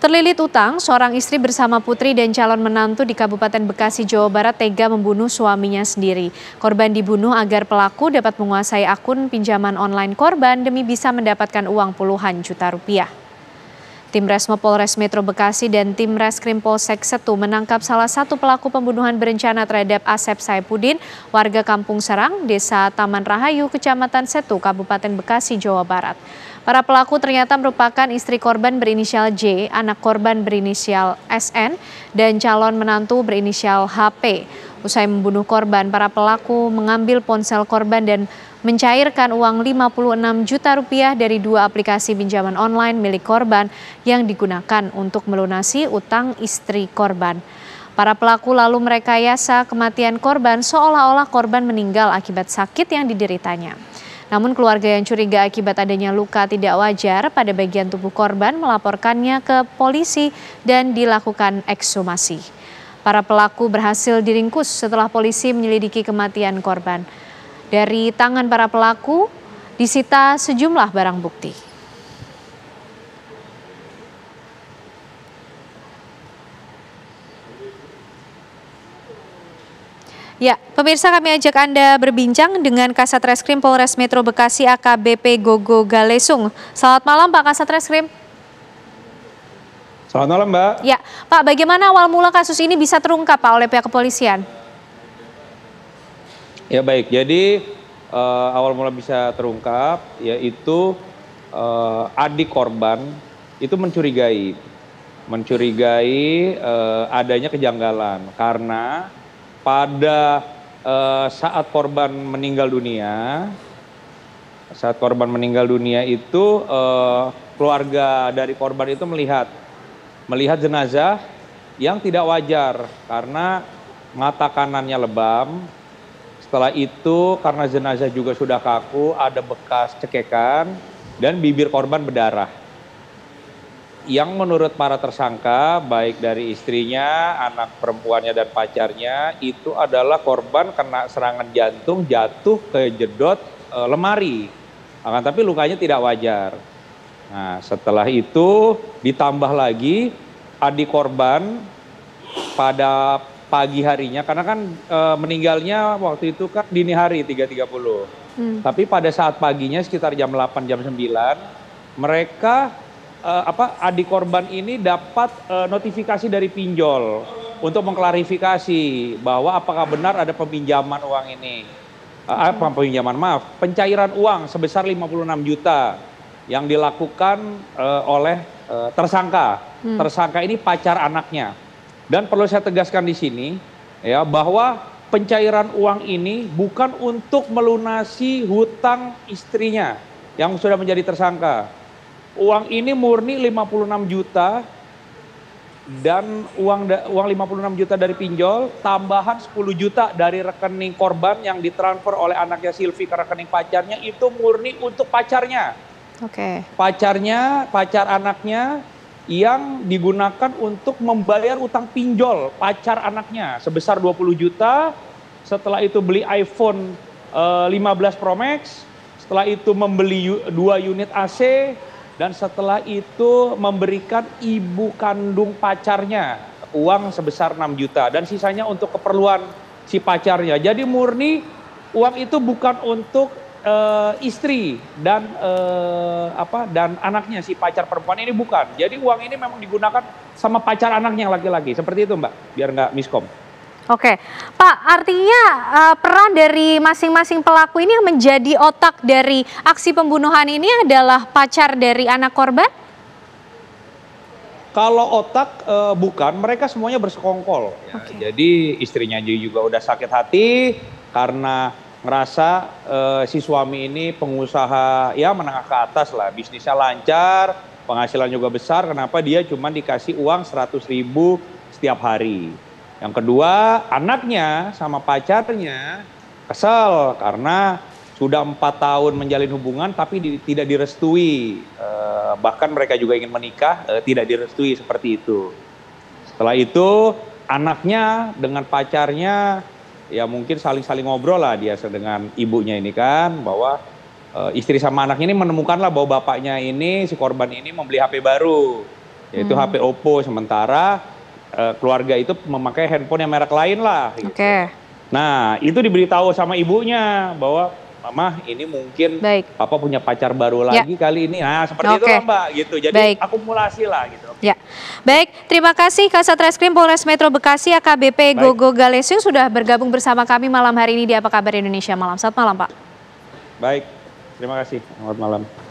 Terlilit utang, seorang istri bersama putri dan calon menantu di Kabupaten Bekasi, Jawa Barat tega membunuh suaminya sendiri. Korban dibunuh agar pelaku dapat menguasai akun pinjaman online korban demi bisa mendapatkan uang puluhan juta rupiah. Tim Resmo Polres Metro Bekasi dan tim Reskrim Polsek Setu menangkap salah satu pelaku pembunuhan berencana terhadap Asep Saipuddin, warga Kampung Serang, Desa Taman Rahayu, Kecamatan Setu, Kabupaten Bekasi, Jawa Barat. Para pelaku ternyata merupakan istri korban berinisial J, anak korban berinisial SN, dan calon menantu berinisial HP. Usai membunuh korban, para pelaku mengambil ponsel korban dan mencairkan uang 56 juta rupiah dari dua aplikasi pinjaman online milik korban yang digunakan untuk melunasi utang istri korban. Para pelaku lalu merekayasa kematian korban seolah-olah korban meninggal akibat sakit yang dideritanya. Namun keluarga yang curiga akibat adanya luka tidak wajar pada bagian tubuh korban melaporkannya ke polisi dan dilakukan ekshumasi. Para pelaku berhasil diringkus setelah polisi menyelidiki kematian korban. Dari tangan para pelaku disita sejumlah barang bukti. Ya, pemirsa, kami ajak Anda berbincang dengan Kasat Reskrim Polres Metro Bekasi AKBP Gogo Galesung. Selamat malam Pak Kasat Reskrim. Selamat malam Mbak. Ya, Pak, bagaimana awal mula kasus ini bisa terungkap Pak oleh pihak kepolisian? Ya baik, jadi awal mula bisa terungkap yaitu adik korban itu mencurigai adanya kejanggalan karena pada saat korban meninggal dunia itu keluarga dari korban itu melihat jenazah yang tidak wajar karena mata kanannya lebam. Setelah itu karena jenazah juga sudah kaku, ada bekas cekekan dan bibir korban berdarah. Yang menurut para tersangka, baik dari istrinya, anak perempuannya dan pacarnya, itu adalah korban kena serangan jantung jatuh ke jedot lemari. Akan tapi lukanya tidak wajar. Nah, setelah itu ditambah lagi adik korban pada pagi harinya, karena kan meninggalnya waktu itu kan dini hari 3.30. Tapi pada saat paginya sekitar jam 8, jam 9, mereka adik korban ini dapat notifikasi dari pinjol untuk mengklarifikasi bahwa apakah benar ada peminjaman uang ini. Pencairan uang sebesar 56 juta yang dilakukan oleh tersangka. Tersangka ini pacar anaknya. Dan perlu saya tegaskan di sini ya bahwa pencairan uang ini bukan untuk melunasi hutang istrinya yang sudah menjadi tersangka. Uang ini murni 56 juta dan uang 56 juta dari pinjol, tambahan 10 juta dari rekening korban yang ditransfer oleh anaknya Silvi ke rekening pacarnya, itu murni untuk pacarnya. Oke. Pacar anaknya yang digunakan untuk membayar utang pinjol pacar anaknya sebesar 20 juta. Setelah itu beli iPhone 15 Pro Max, setelah itu membeli 2 unit AC, dan setelah itu memberikan ibu kandung pacarnya uang sebesar 6 juta dan sisanya untuk keperluan si pacarnya. Jadi murni uang itu bukan untuk istri dan dan anaknya si pacar perempuan ini, bukan. Jadi uang ini memang digunakan sama pacar anaknya yang laki-laki. Seperti itu Mbak, biar nggak miskom. Oke, Pak, artinya peran dari masing-masing pelaku ini yang menjadi otak dari aksi pembunuhan ini adalah pacar dari anak korban? Kalau otak bukan, mereka semuanya bersekongkol. Ya. Jadi istrinya juga udah sakit hati karena ngerasa si suami ini pengusaha ya menengah ke atas lah, bisnisnya lancar, penghasilan juga besar, kenapa dia cuma dikasih uang 100.000 setiap hari. Yang kedua, anaknya sama pacarnya kesel karena sudah 4 tahun menjalin hubungan tapi tidak direstui, bahkan mereka juga ingin menikah, tidak direstui seperti itu. Setelah itu anaknya dengan pacarnya ya mungkin saling ngobrol lah dia dengan ibunya ini kan, bahwa istri sama anaknya ini menemukanlah bahwa bapaknya ini, si korban ini membeli HP baru. yaitu HP Oppo. Sementara keluarga itu memakai handphone yang merek lain lah. Gitu. Nah, itu diberitahu sama ibunya bahwa Mama ini mungkin Papa punya pacar baru lagi kali ini. Nah, seperti itu lah Mbak gitu. Jadi akumulasi lah gitu. Ya, baik. Terima kasih Kasat Reskrim Polres Metro Bekasi AKBP Gogo Galesius sudah bergabung bersama kami malam hari ini di Apa Kabar Indonesia Malam. Selamat malam Pak. Baik, terima kasih. Selamat malam.